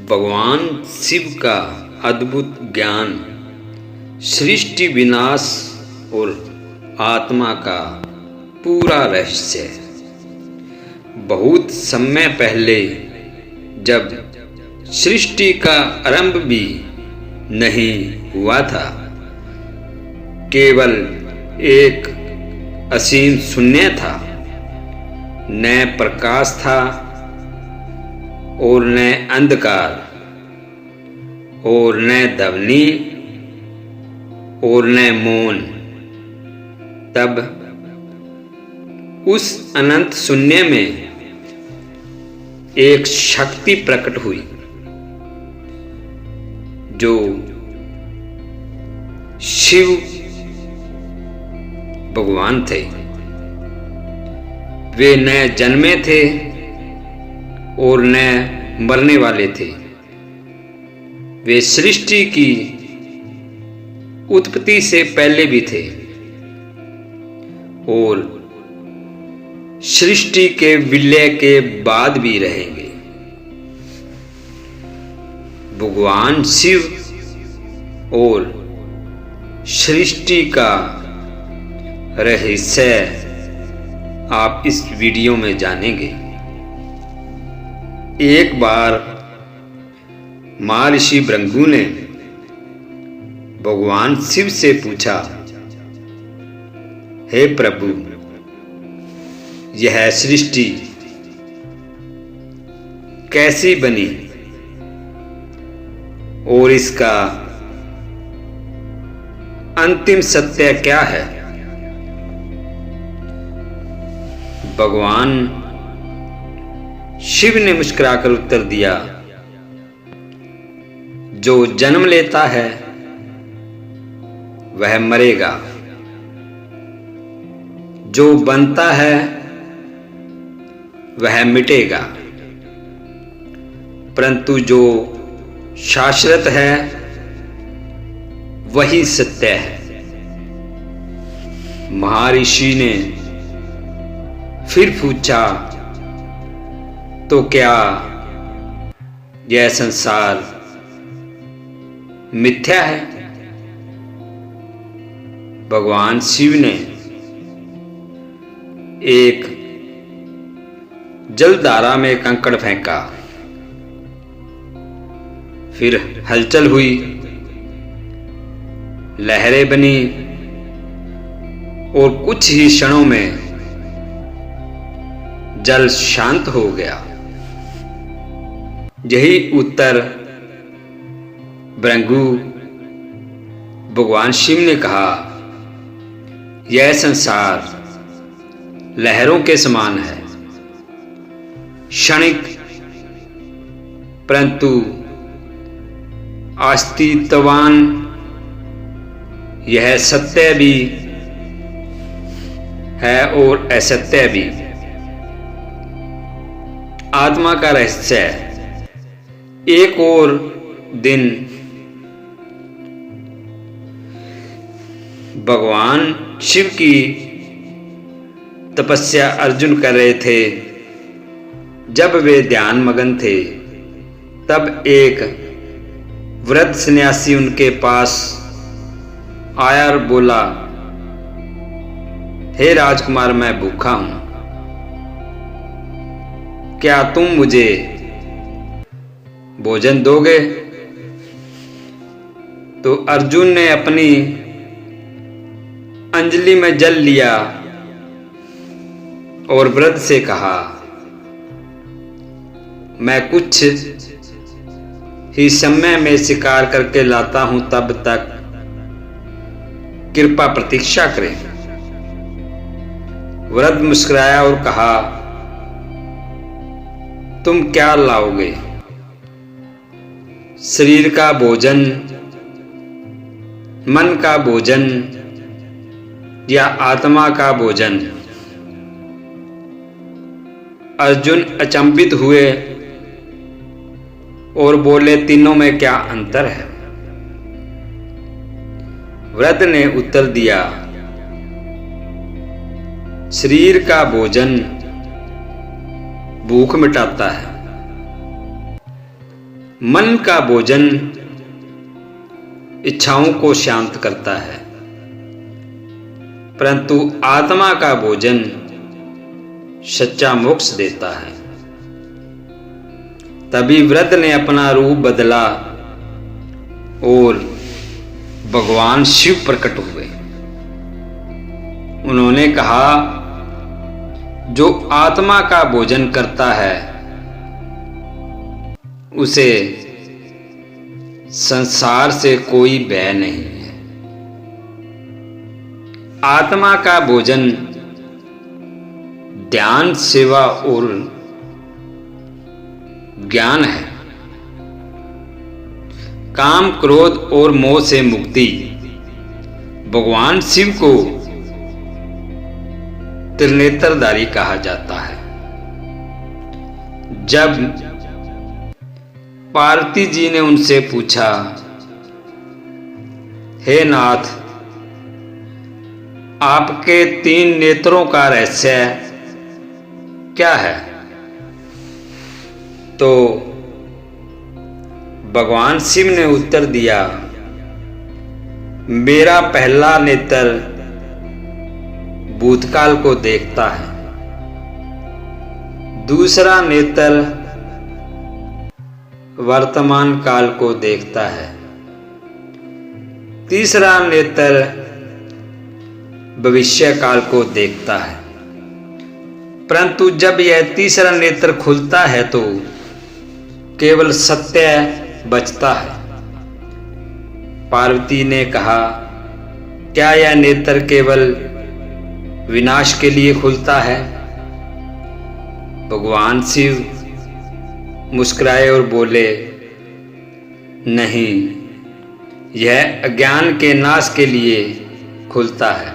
भगवान शिव का अद्भुत ज्ञान, सृष्टि विनाश और आत्मा का पूरा रहस्य। बहुत समय पहले, जब सृष्टि का आरंभ भी नहीं हुआ था, केवल एक असीम शून्य था। न प्रकाश था और न अंधकार, और न ध्वनि और न मौन। तब उस अनंत शून्य में एक शक्ति प्रकट हुई, जो शिव भगवान थे। वे न जन्मे थे और न मरने वाले थे। वे सृष्टि की उत्पत्ति से पहले भी थे और सृष्टि के विलय के बाद भी रहेंगे। भगवान शिव और सृष्टि का रहस्य आप इस वीडियो में जानेंगे। एक बार महर्षि भृगु ने भगवान शिव से पूछा, हे प्रभु, यह सृष्टि कैसी बनी और इसका अंतिम सत्य क्या है? भगवान शिव ने मुस्कुराकर उत्तर दिया, जो जन्म लेता है वह मरेगा, जो बनता है वह मिटेगा, परंतु जो शाश्वत है वही सत्य है। महर्षि ने फिर पूछा, तो क्या यह संसार मिथ्या है? भगवान शिव ने एक जलधारा में कंकड़ फेंका, फिर हलचल हुई, लहरें बनी और कुछ ही क्षणों में जल शांत हो गया। यही उत्तर भृगु भगवान शिव ने कहा, यह संसार लहरों के समान है, क्षणिक परंतु अस्तित्ववान। यह सत्य भी है और असत्य भी। आत्मा का रहस्य। एक और दिन भगवान शिव की तपस्या अर्जुन कर रहे थे। जब वे ध्यान मगन थे, तब एक वृद्ध सन्यासी उनके पास आया और बोला, हे राजकुमार, मैं भूखा हूं, क्या तुम मुझे भोजन दोगे? तो अर्जुन ने अपनी अंजलि में जल लिया और वृद्ध से कहा, मैं कुछ ही समय में शिकार करके लाता हूं, तब तक कृपा प्रतीक्षा करें। वृद्ध मुस्कुराया और कहा, तुम क्या लाओगे? शरीर का भोजन, मन का भोजन या आत्मा का भोजन? अर्जुन अचंभित हुए और बोले, तीनों में क्या अंतर है? वृद्ध ने उत्तर दिया, शरीर का भोजन भूख मिटाता है, मन का भोजन इच्छाओं को शांत करता है, परंतु आत्मा का भोजन सच्चा मोक्ष देता है। तभी वृद्ध ने अपना रूप बदला और भगवान शिव प्रकट हुए। उन्होंने कहा, जो आत्मा का भोजन करता है उसे संसार से कोई भय नहीं है। आत्मा का भोजन ध्यान, सेवा और ज्ञान है। काम, क्रोध और मोह से मुक्ति। भगवान शिव को त्रिनेत्रधारी कहा जाता है। जब पार्वती जी ने उनसे पूछा, हे नाथ, आपके 3 नेत्रों का रहस्य क्या है? तो भगवान शिव ने उत्तर दिया, मेरा पहला नेत्र भूतकाल को देखता है, दूसरा नेत्र वर्तमान काल को देखता है, तीसरा नेत्र भविष्य काल को देखता है। परंतु जब यह तीसरा नेत्र खुलता है तो केवल सत्य बचता है। पार्वती ने कहा, क्या यह नेत्र केवल विनाश के लिए खुलता है? भगवान शिव मुस्कुराए और बोले, नहीं, यह अज्ञान के नाश के लिए खुलता है।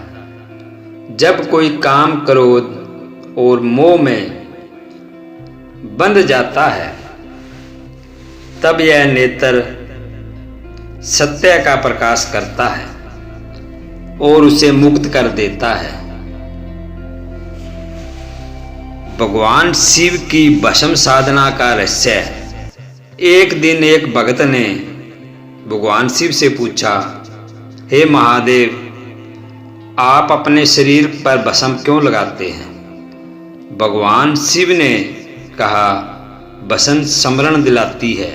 जब कोई काम, क्रोध और मोह में बंध जाता है तब यह नेत्र सत्य का प्रकाश करता है और उसे मुक्त कर देता है। भगवान शिव की भस्म साधना का रहस्य है। एक दिन एक भगत ने भगवान शिव से पूछा, हे महादेव, आप अपने शरीर पर भस्म क्यों लगाते हैं? भगवान शिव ने कहा, भस्म स्मरण दिलाती है।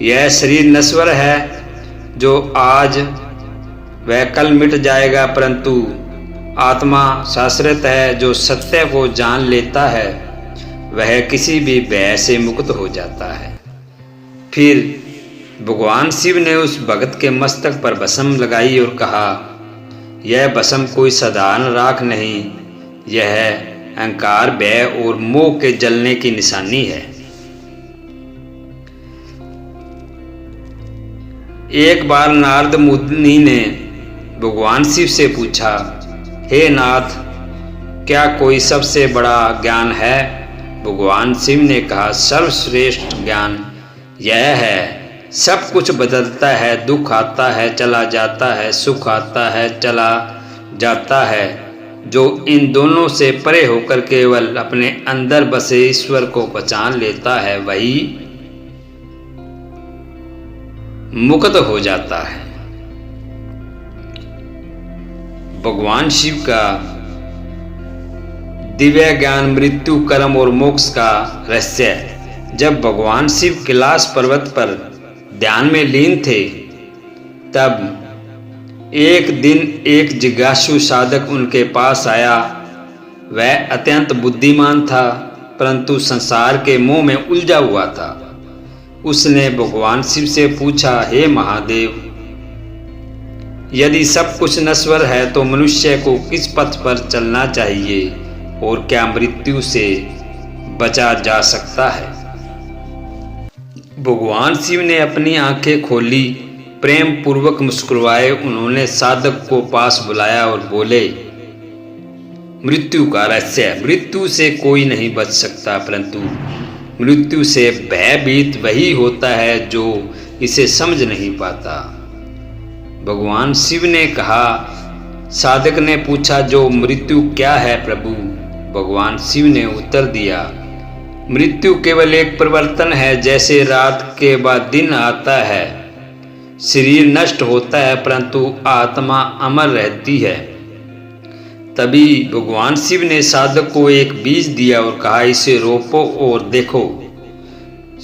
यह शरीर नश्वर है, जो आज वह कल मिट जाएगा, परंतु आत्मा शाश्वत है। जो सत्य को जान लेता है वह किसी भी भय से मुक्त हो जाता है। फिर भगवान शिव ने उस भगत के मस्तक पर भस्म लगाई और कहा, यह भस्म कोई साधारण राख नहीं, यह अहंकार, भय और मोह के जलने की निशानी है। एक बार नारद मुनि ने भगवान शिव से पूछा, हे नाथ, क्या कोई सबसे बड़ा ज्ञान है? भगवान शिव ने कहा, सर्वश्रेष्ठ ज्ञान यह है, सब कुछ बदलता है, दुख आता है चला जाता है, सुख आता है चला जाता है। जो इन दोनों से परे होकर केवल अपने अंदर बसे ईश्वर को पहचान लेता है वही मुक्त हो जाता है। भगवान शिव का दिव्य ज्ञान मृत्यु, कर्म और मोक्ष का रहस्य। जब भगवान शिव कैलाश पर्वत पर ध्यान में लीन थे तब एक दिन एक जिज्ञासु साधक उनके पास आया। वह अत्यंत बुद्धिमान था, परंतु संसार के मोह में उलझा हुआ था। उसने भगवान शिव से पूछा, हे महादेव, यदि सब कुछ नश्वर है तो मनुष्य को किस पथ पर चलना चाहिए और क्या मृत्यु से बचा जा सकता है? भगवान शिव ने अपनी आंखें खोली, प्रेम पूर्वक मुस्कुराए। उन्होंने साधक को पास बुलाया और बोले, मृत्यु का रहस्य। मृत्यु से कोई नहीं बच सकता, परंतु मृत्यु से भयभीत वही होता है जो इसे समझ नहीं पाता। भगवान शिव ने कहा, साधक ने पूछा, जो मृत्यु क्या है प्रभु? भगवान शिव ने उत्तर दिया, मृत्यु केवल एक परिवर्तन है, जैसे रात के बाद दिन आता है। शरीर नष्ट होता है परंतु आत्मा अमर रहती है। तभी भगवान शिव ने साधक को एक बीज दिया और कहा, इसे रोपो और देखो।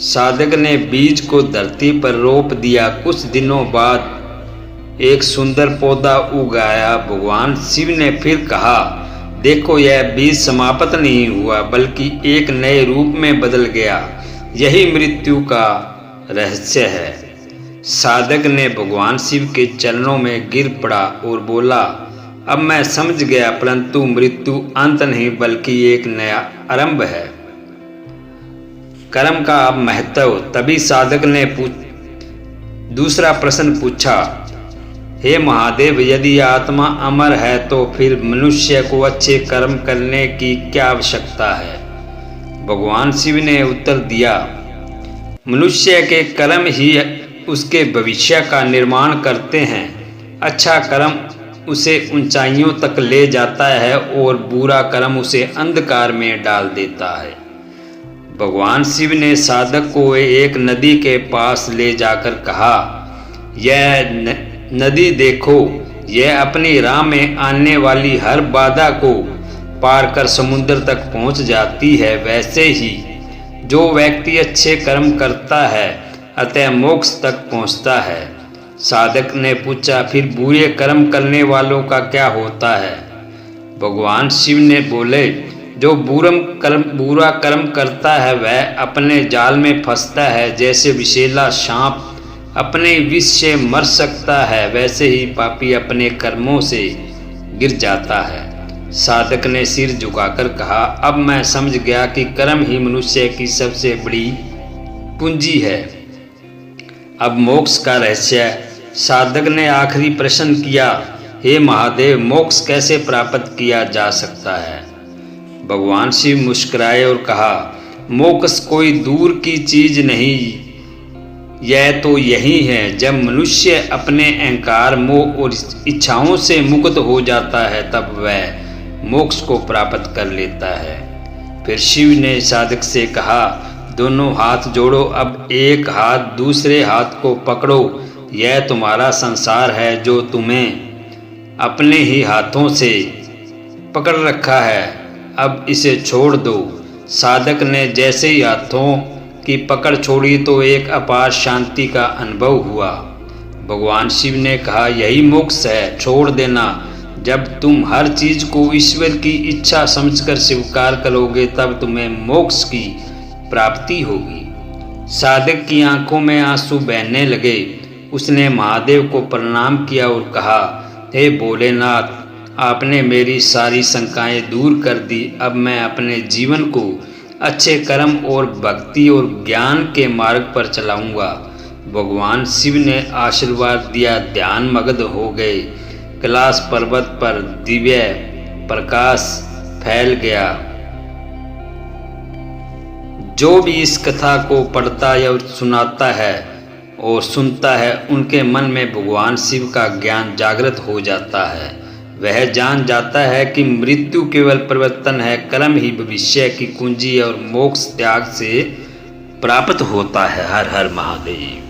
साधक ने बीज को धरती पर रोप दिया। कुछ दिनों बाद एक सुंदर पौधा उगाया। भगवान शिव ने फिर कहा, देखो यह बीज समाप्त नहीं हुआ बल्कि एक नए रूप में बदल गया। यही मृत्यु का रहस्य है। साधक ने भगवान शिव के चरणों में गिर पड़ा और बोला, अब मैं समझ गया, परंतु मृत्यु अंत नहीं बल्कि एक नया आरंभ है। कर्म का महत्व। तभी साधक ने दूसरा प्रश्न पूछा, हे महादेव, यदि आत्मा अमर है तो फिर मनुष्य को अच्छे कर्म करने की क्या आवश्यकता है? भगवान शिव ने उत्तर दिया, मनुष्य के कर्म ही उसके भविष्य का निर्माण करते हैं। अच्छा कर्म उसे ऊंचाइयों तक ले जाता है और बुरा कर्म उसे अंधकार में डाल देता है। भगवान शिव ने साधक को एक नदी के पास ले जाकर कहा, यह नदी देखो, यह अपनी राह में आने वाली हर बाधा को पार कर समुद्र तक पहुंच जाती है। वैसे ही जो व्यक्ति अच्छे कर्म करता है अतः मोक्ष तक पहुंचता है। साधक ने पूछा, फिर बुरे कर्म करने वालों का क्या होता है? भगवान शिव ने बोले, जो बुरा कर्म करता है वह अपने जाल में फंसता है। जैसे विषैला सांप अपने विष से मर सकता है, वैसे ही पापी अपने कर्मों से गिर जाता है। साधक ने सिर झुकाकर कहा, अब मैं समझ गया कि कर्म ही मनुष्य की सबसे बड़ी पूंजी है। अब मोक्ष का रहस्य। साधक ने आखिरी प्रश्न किया, हे महादेव, मोक्ष कैसे प्राप्त किया जा सकता है? भगवान शिव मुस्कुराए और कहा, मोक्ष कोई दूर की चीज नहीं, यह तो यही है। जब मनुष्य अपने अहंकार, मोह और इच्छाओं से मुक्त हो जाता है तब वह मोक्ष को प्राप्त कर लेता है। फिर शिव ने साधक से कहा, दोनों हाथ जोड़ो, अब एक हाथ दूसरे हाथ को पकड़ो। यह तुम्हारा संसार है जो तुम्हें अपने ही हाथों से पकड़ रखा है, अब इसे छोड़ दो। साधक ने जैसे ही हाथों की पकड़ छोड़ी तो एक अपार शांति का अनुभव हुआ। भगवान शिव ने कहा, यही मोक्ष है, छोड़ देना। जब तुम हर चीज को ईश्वर की इच्छा समझकर स्वीकार करोगे तब तुम्हें मोक्ष की प्राप्ति होगी। साधक की आंखों में आंसू बहने लगे। उसने महादेव को प्रणाम किया और कहा, हे भोलेनाथ, आपने मेरी सारी शंकाएं दूर कर दी। अब मैं अपने जीवन को अच्छे कर्म और भक्ति और ज्ञान के मार्ग पर चलाऊंगा। भगवान शिव ने आशीर्वाद दिया। ध्यान मग्न हो गए। कैलाश पर्वत पर दिव्य प्रकाश फैल गया। जो भी इस कथा को पढ़ता या सुनाता है और सुनता है उनके मन में भगवान शिव का ज्ञान जागृत हो जाता है। वह जान जाता है कि मृत्यु केवल परिवर्तन है, कर्म ही भविष्य की कुंजी और मोक्ष त्याग से प्राप्त होता है। हर हर महादेव।